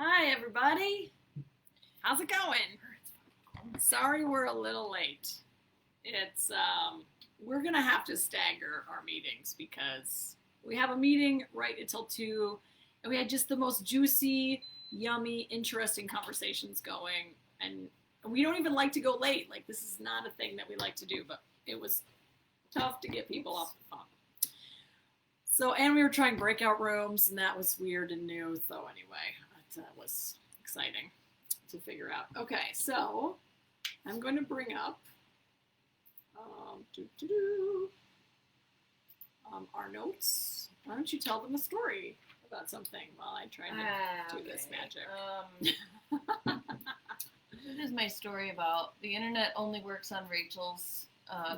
Hi, everybody. How's it going? Sorry we're a little late. It's we're gonna have to stagger our meetings because we have a meeting right until 2, and we had just the most juicy, yummy, interesting conversations going, and we don't even like to go late. Like, this is not a thing that we like to do, but it was tough to get people off the phone. So, and we were trying breakout rooms, and that was weird and new. So anyway, that was exciting to figure out. Okay, so I'm going to bring up our notes. Why don't you tell them a story about something while I try to do this magic? This is my story about the internet only works on Rachel's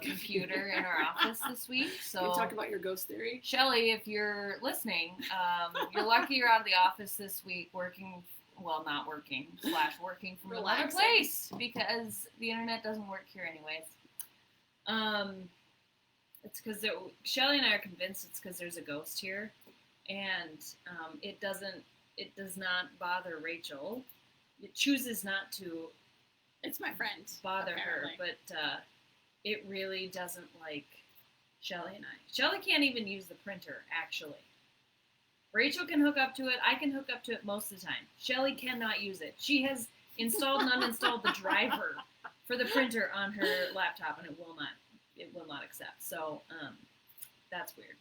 computer in our office this week. So you talk about your ghost theory. Shelly, if you're listening, you're lucky you're out of the office this week working, well, not working, / working from another place because the internet doesn't work here anyways. It's because Shelly and I are convinced it's because there's a ghost here, and it does not bother Rachel. It chooses not to. It's my friend. Bother apparently. Her, but it really doesn't like Shelly and I. Shelly can't even use the printer, actually. Rachel can hook up to it. I can hook up to it most of the time. Shelly cannot use it. She has installed and uninstalled the driver for the printer on her laptop, and it will not accept. So that's weird.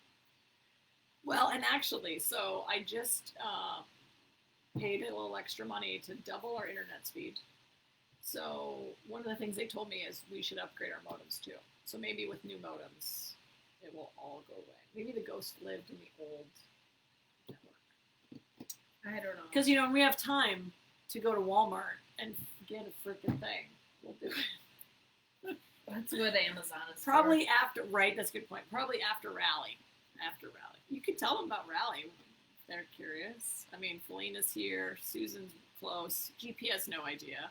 Well, and actually, so I just paid a little extra money to double our internet speed. So one of the things they told me is we should upgrade our modems too. So maybe with new modems, it will all go away. Maybe the ghost lived in the old network. I don't know. Because, we have time to go to Walmart and get a freaking thing. We'll do it. That's what Amazon is Probably for. After, right, that's a good point. Probably after Rally. You could tell them about Rally if they're curious. I mean, Felina's here. Susan's close. GP has no idea.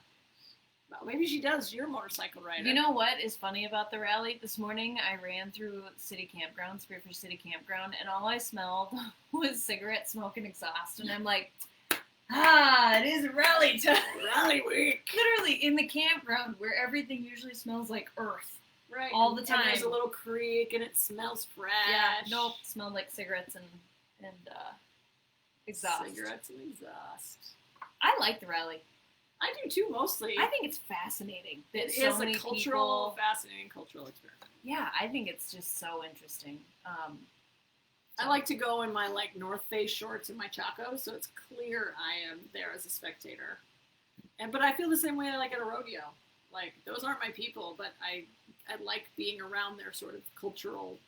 Well, maybe she does. You're a motorcycle rider. You know what is funny about the rally? This morning I ran through City Campground, Spearfish City Campground, and all I smelled was cigarette smoke and exhaust. And I'm like, it is rally time. Rally week. Literally in the campground where everything usually smells like earth. Right. All the time. And there's a little creek and it smells fresh. Yeah, nope. Smelled like cigarettes and exhaust. Cigarettes and exhaust. I like the rally. I do too, mostly. I think it's fascinating. It so is many a fascinating cultural experiment. Yeah, I think it's just so interesting. I like to go in my North Face shorts and my Chacos, so it's clear I am there as a spectator. But I feel the same way at a rodeo. Those aren't my people, but I like being around their sort of cultural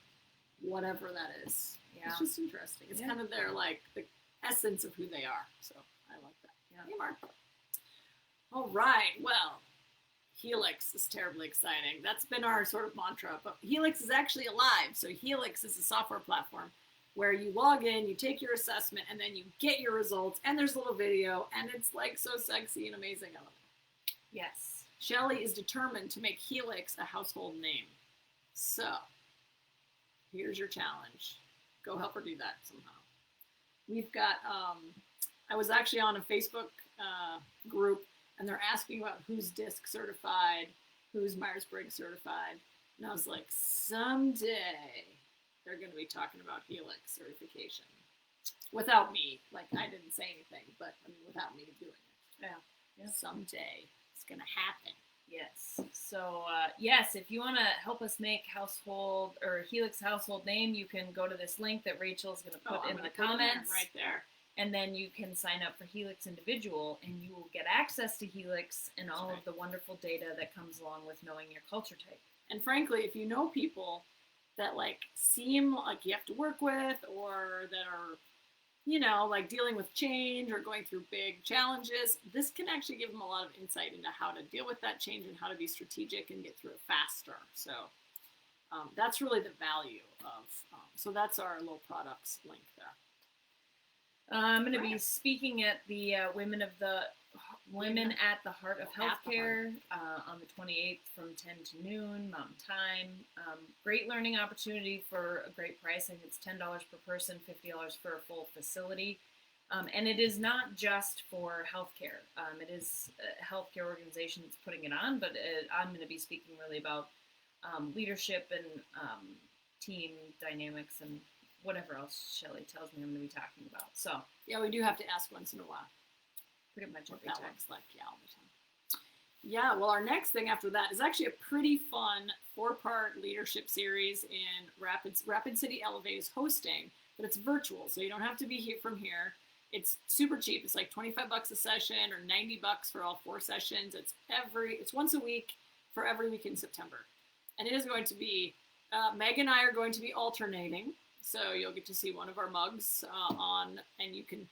whatever that is. Yeah. It's just interesting. It's kind of their the essence of who they are. So I like that. Yeah. Hey, Mark. All right. Well, Helix is terribly exciting. That's been our sort of mantra. But Helix is actually alive. So Helix is a software platform where you log in, you take your assessment, and then you get your results. And there's a little video, and it's so sexy and amazing. I love it. Yes. Shelly is determined to make Helix a household name. So here's your challenge. Go help her do that somehow. We've got, I was actually on a Facebook group, and they're asking about who's DISC certified, who's Myers-Briggs certified. And I was like, someday they're going to be talking about Helix certification. Without me. I didn't say anything, but without me doing it. Yeah. Someday it's going to happen. Yes. So, yes, if you want to help us make household or Helix household name, you can go to this link that Rachel's going to put in the comments. Right there. And then you can sign up for Helix Individual, and you will get access to Helix and all of the wonderful data that comes along with knowing your culture type. And frankly, if you know people that seem like you have to work with, or that are, dealing with change or going through big challenges, this can actually give them a lot of insight into how to deal with that change and how to be strategic and get through it faster. So that's really the value of, so that's our little products link there. I'm going to be speaking at the Women at the Heart of Healthcare on the 28th from 10 to noon, Mountain Time. Great learning opportunity for a great price. I think it's $10 per person, $50 for a full facility. And it is not just for healthcare. It is a healthcare organization that's putting it on, but I'm going to be speaking really about leadership and team dynamics and whatever else Shelley tells me I'm going to be talking about. So yeah, we do have to ask once in a while. Pretty much What every that time. looks like, yeah, all the time. Yeah, well, our next thing after that is actually a pretty fun 4-part leadership series in Rapid City Elevate is hosting, but it's virtual, so you don't have to be here from here. It's super cheap. It's like $25 a session or $90 for all 4 sessions. It's once a week for every week in September. And it is going to be, Meg and I are going to be alternating. So you'll get to see one of our mugs on, and you can,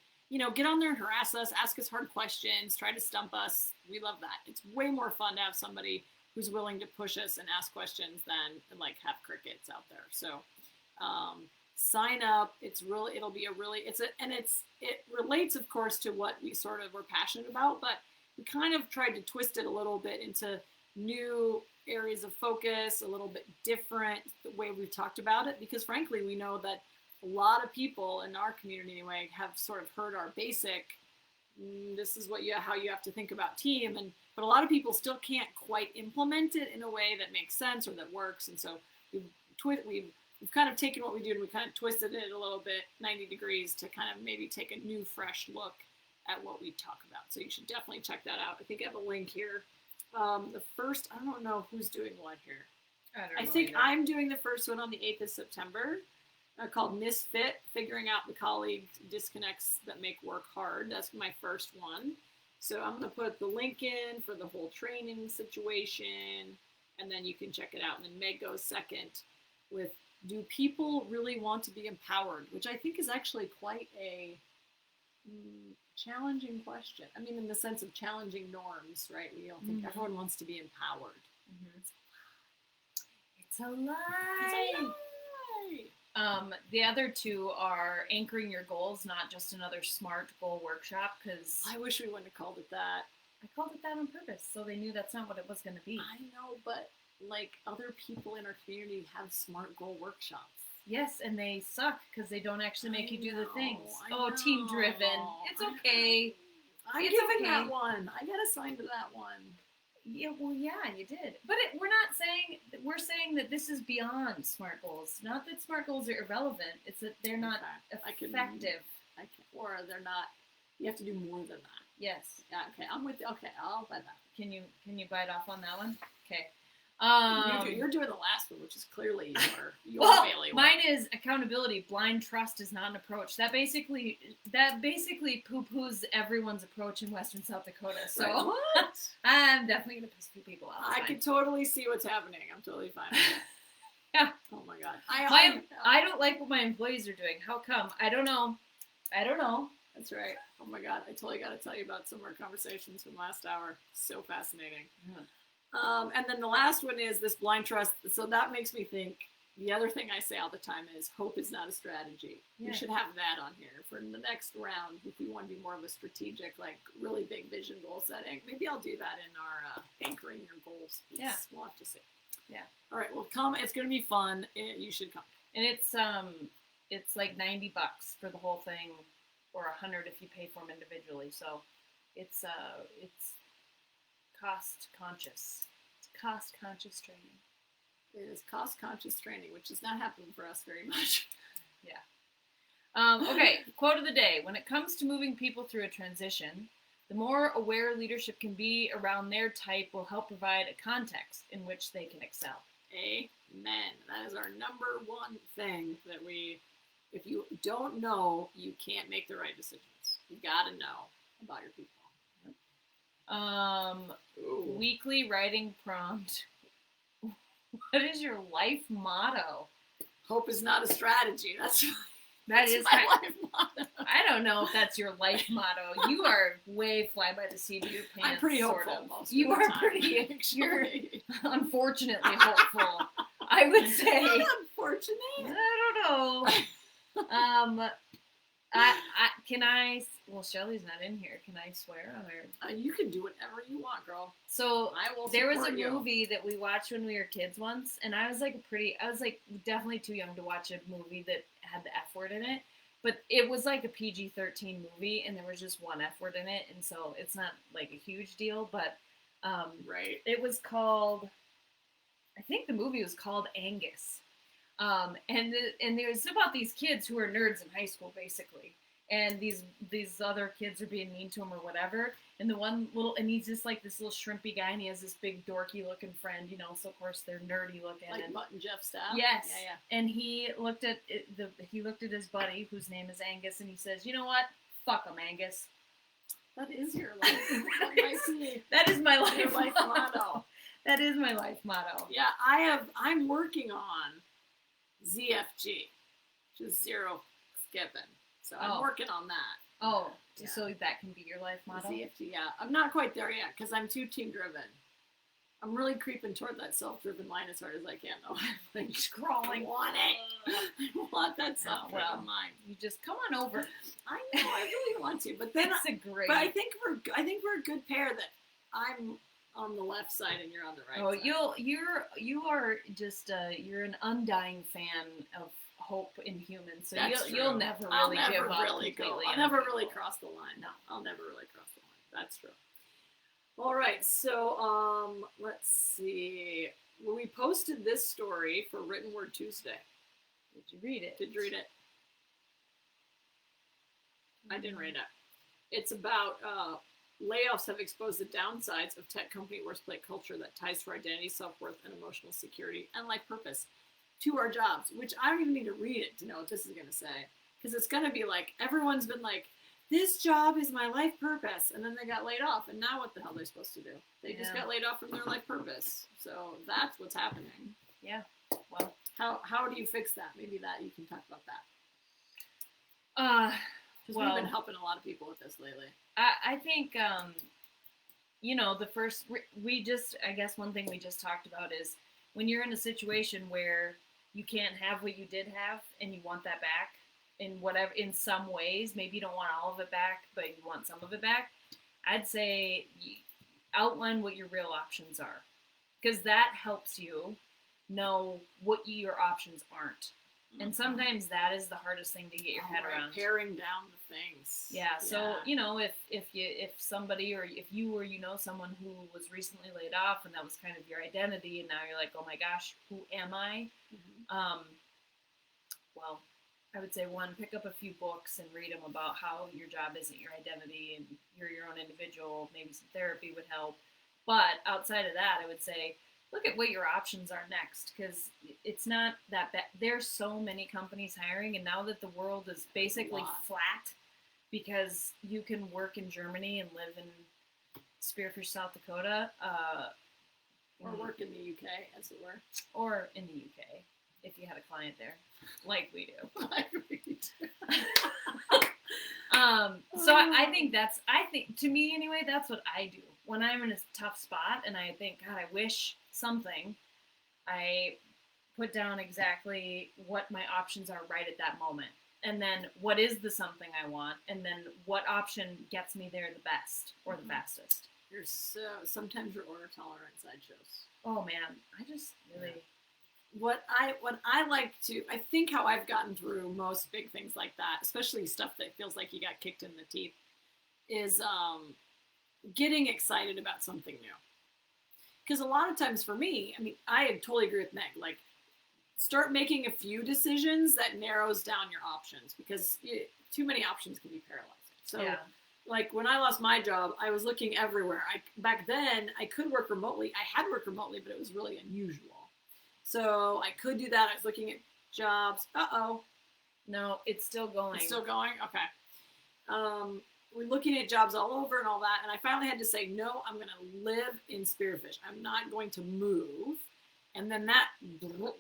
get on there and harass us, ask us hard questions, try to stump us. We love that. It's way more fun to have somebody who's willing to push us and ask questions than like have crickets out there. So, sign up. It relates, of course, to what we sort of were passionate about, but we kind of tried to twist it a little bit into new areas of focus, a little bit different the way we've talked about it, because frankly, we know that a lot of people in our community anyway have sort of heard our basic, this is how you have to think about team, but a lot of people still can't quite implement it in a way that makes sense or that works. And so we've kind of taken what we do and we kind of twisted it a little bit 90 degrees to kind of maybe take a new, fresh look at what we talk about. So you should definitely check that out. I think I have a link here. The first, I don't know who's doing what here. I think either. I'm doing the first one on the 8th of September called Misfit, Figuring Out the Colleague Disconnects That Make Work Hard. That's my first one. So I'm going to put the link in for the whole training situation, and then you can check it out. And then Meg goes second with Do People Really Want to Be Empowered? Which I think is actually quite a challenging question. I mean, in the sense of challenging norms, right? We don't think everyone wants to be empowered. Mm-hmm. It's a lie. It's a lie. The other 2 are Anchoring Your Goals, not just another SMART goal workshop, because I wish we wouldn't have called it that. I called it that on purpose, so they knew that's not what it was going to be. I know, but like other people in our community have SMART goal workshops. Yes, and they suck because they don't actually make you do the things. Team driven. It's okay. I'm giving that one. I got assigned to that one. Yeah, well, yeah, you did. But we're saying that this is beyond SMART goals. Not that SMART goals are irrelevant. It's that they're not effective. Or they're not. You have to do more than that. Yes. Yeah. Okay. I'm with. Okay. I'll buy that. Can you bite off on that one? Okay. You're doing the last one, which is clearly your bailiwick. Mine is accountability. Blind trust is not an approach. That basically poo-poos everyone's approach in Western South Dakota. So what? I'm definitely gonna piss people off. I can totally see what's happening. I'm totally fine with it. Yeah. Oh my god. I don't like what my employees are doing. How come? I don't know. That's right. Oh my god. I totally got to tell you about some of our conversations from last hour. So fascinating. Mm-hmm. And then the last one is this blind trust. So that makes me think, the other thing I say all the time is hope is not a strategy. Yeah. We should have that on here for the next round if we want to be more of a strategic, like really big vision goal setting. Maybe I'll do that in our Anchoring Your Goals piece. Yeah. We'll have to see. Yeah. All right. Well, come. It's going to be fun. You should come. And it's like $90 for the whole thing, or $100 if you pay for them individually. So it's cost conscious. It's cost conscious training. It is cost conscious training, which is not happening for us very much. Yeah. Okay. Quote of the day: when it comes to moving people through a transition, the more aware leadership can be around their type will help provide a context in which they can excel. Amen. That is our number one thing that if you don't know, you can't make the right decisions. You gotta know about your people. Weekly writing prompt. What is your life motto? Hope is not a strategy. That's my life motto. I don't know if that's your life motto. You are way fly by the seat of your pants. I'm pretty hopeful most you of the are time, pretty. actually. You're unfortunately hopeful. I would say. Not unfortunate. I don't know. Can I? Well, Shelly's not in here. Can I swear on her? You can do whatever you want, girl. So I will. There was a movie that we watched when we were kids once, and I was like definitely too young to watch a movie that had the F word in it. but it was like a PG-13 movie, and there was just one F word in it, and so it's not like a huge deal. But Right. it was called. I think the movie was called Angus, and there's about these kids who are nerds in high school, basically, and these other kids are being mean to him or whatever. And the one little, and he's just like this little shrimpy guy, and he has this big dorky looking friend, so of course they're nerdy looking. Like and, Mutt and Jeff style? Yes. Yeah. And he looked at his buddy, whose name is Angus, and he says, "You know what? Fuck him, Angus." That is your life. That is my life motto. That is my life motto. Yeah, I'm working on ZFG, which is zero skipping. So I'm working on that. Oh, yeah. So that can be your life motto? ZFG, yeah. I'm not quite there yet because I'm too team-driven. I'm really creeping toward that self-driven line as hard as I can, though. I'm like scrolling. I want it. I want that self-driven line. You just come on over. I know. I really want to, but then But I think we're a good pair. That I'm on the left side and you're on the right side. You are just you're an undying fan of hope in humans, so you'll never really give up completely. I'll never really cross the line. No, I'll never really cross the line. That's true. All right, so let's see. Well, we posted this story for Written Word Tuesday. Did you read it? Did you read it? I didn't read it. It's about layoffs have exposed the downsides of tech company workplace culture that ties to our identity, self-worth, and emotional security and life purpose to our jobs, which I don't even need to read it to know what this is going to say. Because it's going to be like, everyone's been like, this job is my life purpose. And then they got laid off. And now what the hell are they supposed to do? They just got laid off from their life purpose. So that's what's happening. Yeah. Well, how do you fix that? Maybe that you can talk about that. Because we've been helping a lot of people with this lately. I think, I guess one thing we just talked about is when you're in a situation where you can't have what you did have and you want that back in some ways, maybe you don't want all of it back, but you want some of it back, I'd say outline what your real options are, because that helps you know what your options aren't. And sometimes that is the hardest thing to get your head around. Paring down the things. Yeah. So if somebody or if you or someone who was recently laid off and that was kind of your identity, and now you're like, oh my gosh, who am I? Mm-hmm. Well, I would say pick up a few books and read them about how your job isn't your identity and you're your own individual. Maybe some therapy would help. But outside of that, I would say, look at what your options are next, because it's not that bad. There's so many companies hiring, and now that the world is basically flat, because you can work in Germany and live in Spearfish, South Dakota, or work in the UK, as it were, or in the UK if you had a client there, like we do. So I think to me anyway, that's what I do when I'm in a tough spot and I think, God, I wish something. I put down exactly what my options are right at that moment, and then what is the something I want, and then what option gets me there the best or the fastest. Sometimes your order tolerant sideshows. Oh man, I just really. What I like to, I think how I've gotten through most big things like that, especially stuff that feels like you got kicked in the teeth, is getting excited about something new. Because a lot of times for me, I mean, I totally agree with Meg. Like, start making a few decisions that narrows down your options, because too many options can be paralyzing. So, like when I lost my job, I was looking everywhere. Back then, I could work remotely. I had worked remotely, but it was really unusual. So I could do that. I was looking at jobs. No, it's still going. It's still going? Okay. We're looking at jobs all over and all that. And I finally had to say, no, I'm going to live in Spearfish. I'm not going to move. And then that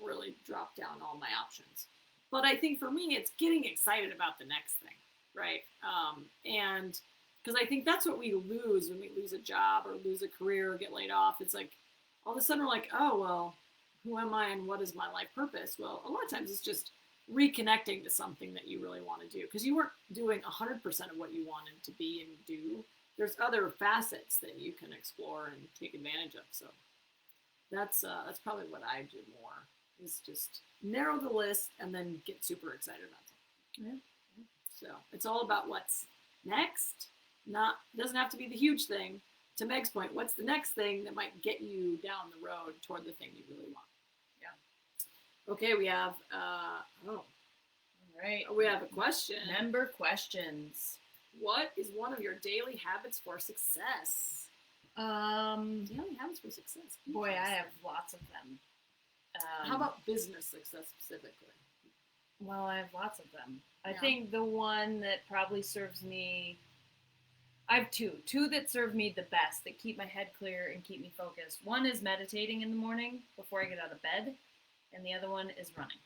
really dropped down all my options. But I think for me, it's getting excited about the next thing, right? And because I think that's what we lose when we lose a job or lose a career or get laid off. It's like, all of a sudden we're like, oh, well, who am I and what is my life purpose? Well, a lot of times it's just reconnecting to something that you really want to do, because you weren't doing 100% of what you wanted to be and do. There's other facets that you can explore and take advantage of. So that's probably what I do more, is just narrow the list and then get super excited about something. So it's all about what's next. Doesn't have to be the huge thing. To Meg's point, what's the next thing that might get you down the road toward the thing you really want? Yeah. Okay, we have All right. We have a question. Member questions. What is one of your daily habits for success? Daily habits for success. Boy, I have lots of them. How about business success specifically? Well, I have lots of them. I Yeah. think the one that probably serves me, I have two that serve me the best, that keep my head clear and keep me focused. One is meditating in the morning before I get out of bed, and the other one is running.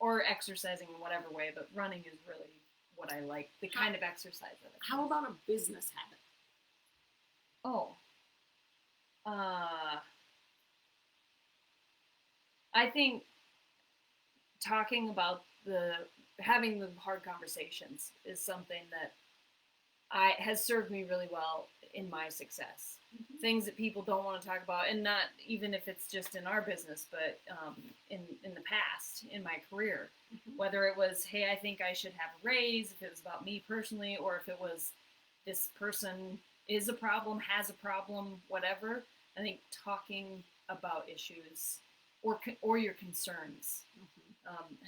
Or exercising in whatever way, but running is really what I like, the kind of exercise that I How about a business habit? Oh. I think talking about having the hard conversations is something that has served me really well in my success. Mm-hmm. Things that people don't want to talk about, and not even if it's just in our business, but in the past, in my career. Mm-hmm. Whether it was, hey, I think I should have a raise, if it was about me personally, or if it was, this person is a problem, has a problem, whatever. I think talking about issues or your concerns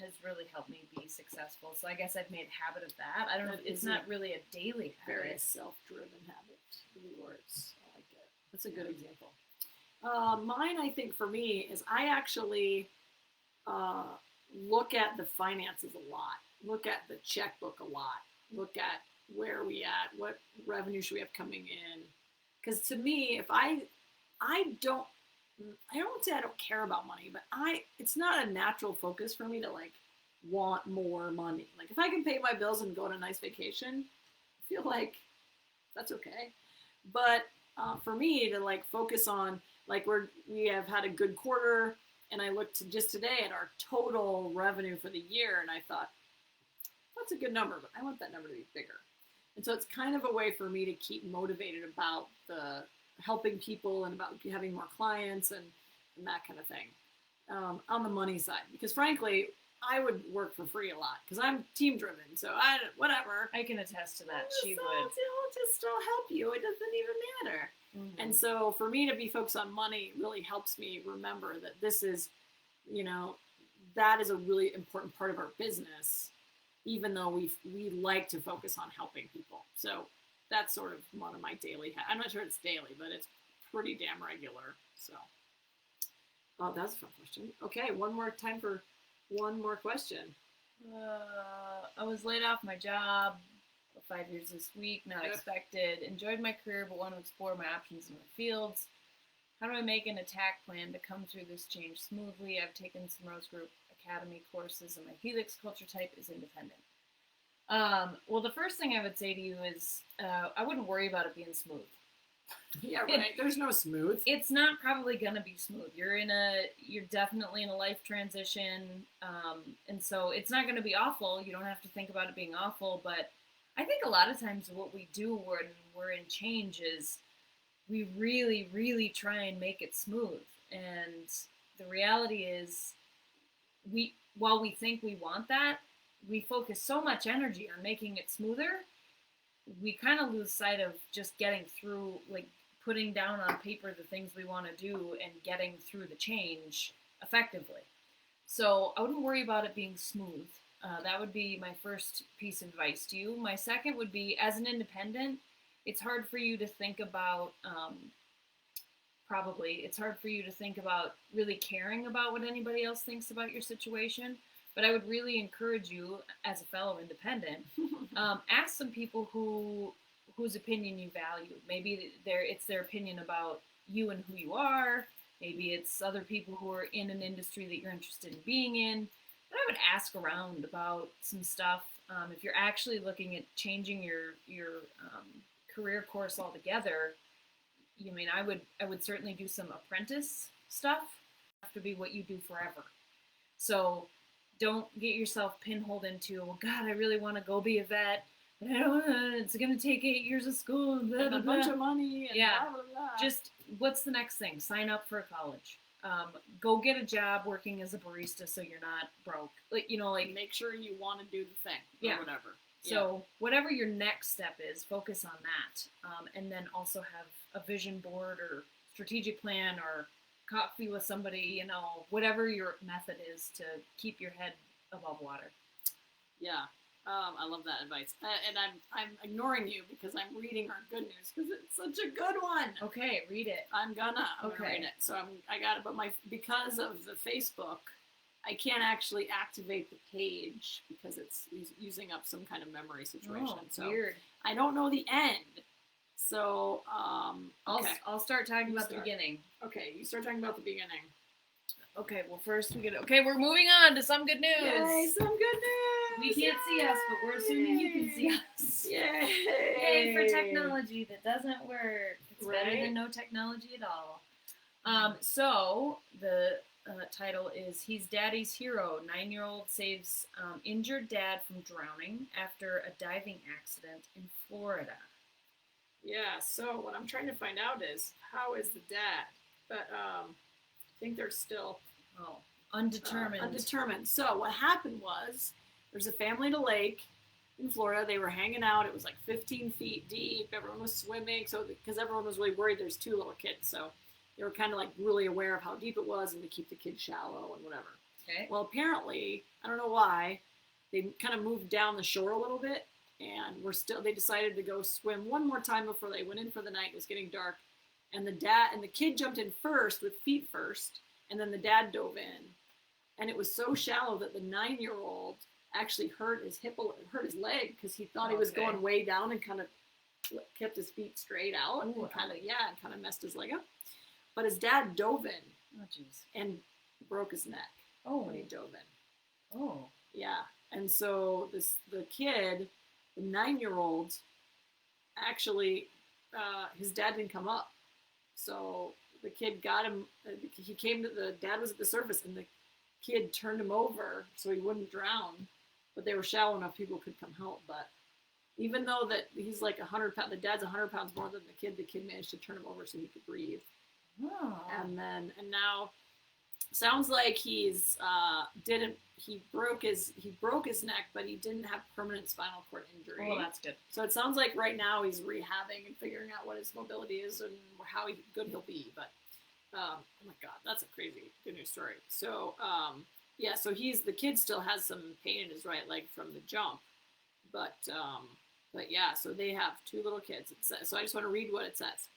has really helped me be successful. So I guess I've made a habit of that. I don't know. It's not really a daily habit. Very self-driven habit. Yours. I like it. That's a good example. Mine, I think, for me, is I actually look at the finances a lot. Look at the checkbook a lot. Look at where we at. What revenue should we have coming in? Because to me, if I don't say I don't care about money, but it's not a natural focus for me to like want more money. Like if I can pay my bills and go on a nice vacation, I feel like that's okay. But for me to like focus on like we have had a good quarter, and I looked just today at our total revenue for the year, and I thought that's a good number, but I want that number to be bigger. And so it's kind of a way for me to keep motivated about the helping people and about having more clients and that kind of thing on the money side. Because frankly, I would work for free a lot because I'm team driven. So whatever. I can attest to that. She would. I'll help you. It doesn't even matter. Mm-hmm. And so for me to be focused on money really helps me remember that this is, that is a really important part of our business, even though we like to focus on helping people. So that's sort of one of my daily I'm not sure it's daily, but it's pretty damn regular. So, oh, that's a fun question. Okay, time for one more question. I was laid off my job 5 years this week, not expected. Enjoyed my career, but want to explore my options in the fields. How do I make an attack plan to come through this change smoothly? I've taken some Rose Group Academy courses, and my Helix culture type is independent. Well, the first thing I would say to you is I wouldn't worry about it being smooth. Yeah, right. There's no smooth. It's not probably gonna be smooth. You're definitely in a life transition, and so it's not gonna be awful. You don't have to think about it being awful, but I think a lot of times what we do when we're in change is we really, really try and make it smooth. And the reality is, while we think we want that, we focus so much energy on making it smoother, we kind of lose sight of just getting through, like putting down on paper the things we want to do and getting through the change effectively. So I wouldn't worry about it being smooth. That would be my first piece of advice to you. My second would be, as an independent, it's hard for you to think about, it's hard for you to think about really caring about what anybody else thinks about your situation. But I would really encourage you, as a fellow independent, ask some people whose opinion you value. Maybe it's their opinion about you and who you are. Maybe it's other people who are in an industry that you're interested in being in. But I would ask around about some stuff. If you're actually looking at changing your career course altogether, I would certainly do some apprentice stuff. It have to be what you do forever. So don't get yourself pinholed into, well, God, I really want to go be a vet, but I don't know, it's going to take 8 years of school and blah, blah, a bunch of money. And yeah. Blah, blah, blah. Just, what's the next thing? Sign up for college. Go get a job working as a barista so you're not broke. Like, make sure you want to do the thing or whatever. So whatever your next step is, focus on that, and then also have a vision board or strategic plan or coffee with somebody, you know, whatever your method is to keep your head above water. Yeah. I love that advice. And I'm ignoring you because I'm reading our good news because it's such a good one. Okay, read it. I'm gonna read it. So I got it, but because of the Facebook, I can't actually activate the page because it's using up some kind of memory situation. So weird. I don't know the end. So okay. I'll start talking about the beginning. Okay, you start talking about the beginning. Okay, well first we're moving on to some good news. Yay, some good news. We can't see us, but we're assuming you can see us. Yay! Yay for technology that doesn't work. It's better than no technology at all. So the title is He's Daddy's Hero. 9-year-old saves injured dad from drowning after a diving accident in Florida. Yeah, so what I'm trying to find out is how is the dad? But I think they're still undetermined. Undetermined. So what happened was there's a family at a lake in Florida. They were hanging out. It was like 15 feet deep. Everyone was swimming. So because everyone was really worried, there's 2 little kids. So they were kind of like really aware of how deep it was and to keep the kids shallow and whatever. Okay. Well, apparently, I don't know why, they kind of moved down the shore a little bit, and they decided to go swim one more time before they went in for the night. It was getting dark, and the kid jumped in first with feet first, and then the dad dove in, and it was so shallow that the 9-year-old actually hurt his leg because he thought he was going way down and kind of kept his feet straight out and kind of messed his leg up. But his dad dove in and broke his neck when he dove in. Oh. Yeah. And so the kid, the 9-year-old, actually, his dad didn't come up. So the kid got him, the dad was at the surface and the kid turned him over so he wouldn't drown. But they were shallow enough people could come help. But even though that he's like 100 pounds, the dad's 100 pounds more than the kid managed to turn him over so he could breathe. Oh. And now sounds like he broke his neck, but he didn't have permanent spinal cord injury. Oh, that's good. So it sounds like right now he's rehabbing and figuring out what his mobility is and how good he'll be. But oh my God, that's a crazy good news story. So so the kid still has some pain in his right leg from the jump, but yeah, so they have 2 little kids. So I just want to read what it says.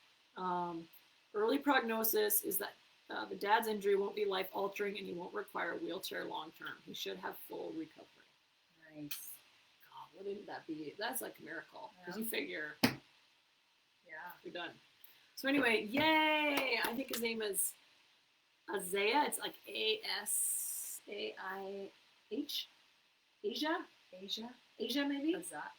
Early prognosis is that the dad's injury won't be life-altering and he won't require a wheelchair long-term. He should have full recovery. Nice. God, wouldn't that be? That's like a miracle. Because you figure, you're done. So anyway, yay! I think his name is Isaiah. It's like Asaih. Asia, maybe? Isaiah?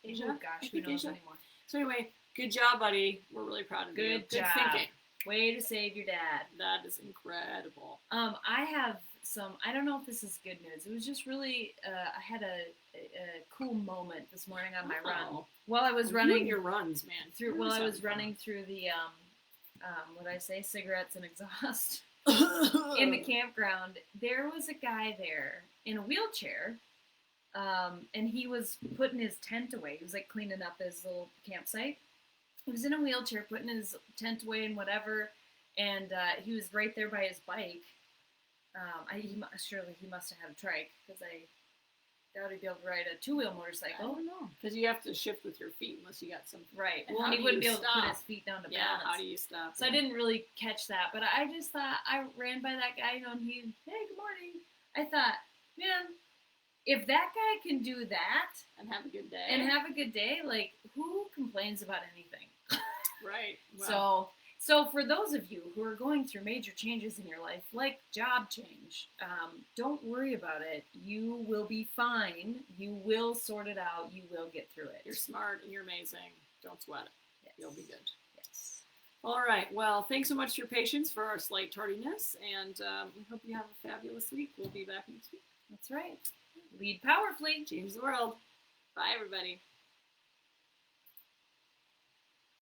Asia? Oh, gosh, who knows anymore. So anyway, good job, buddy. We're really proud of you. Good job. Thinking. Way to save your dad. That is incredible. I have I don't know if this is good news. It was just really, I had a cool moment this morning on my run. While I was running. Your runs, man. I was running through the, cigarettes and exhaust in the campground. There was a guy there in a wheelchair. And he was putting his tent away. He was like cleaning up his little campsite. He was in a wheelchair, putting his tent away and whatever. And he was right there by his bike. Surely he must have had a trike because I doubt he'd be able to ride a 2-wheel motorcycle. I don't know. Because you have to shift with your feet unless you got some. Right. And he wouldn't be able to put his feet down to balance. How do you stop? So I didn't really catch that. But I just thought, I ran by that guy, and hey, good morning. I thought, man, if that guy can do that and have a good day, like, who complains about anything? Right. Well. So for those of you who are going through major changes in your life, like job change, don't worry about it. You will be fine. You will sort it out. You will get through it. You're smart and you're amazing. Don't sweat it. Yes. You'll be good. Yes. All right. Well, thanks so much for your patience for our slight tardiness, and we hope you have a fabulous week. We'll be back next week. That's right. Lead powerfully. Change the world. Bye, everybody.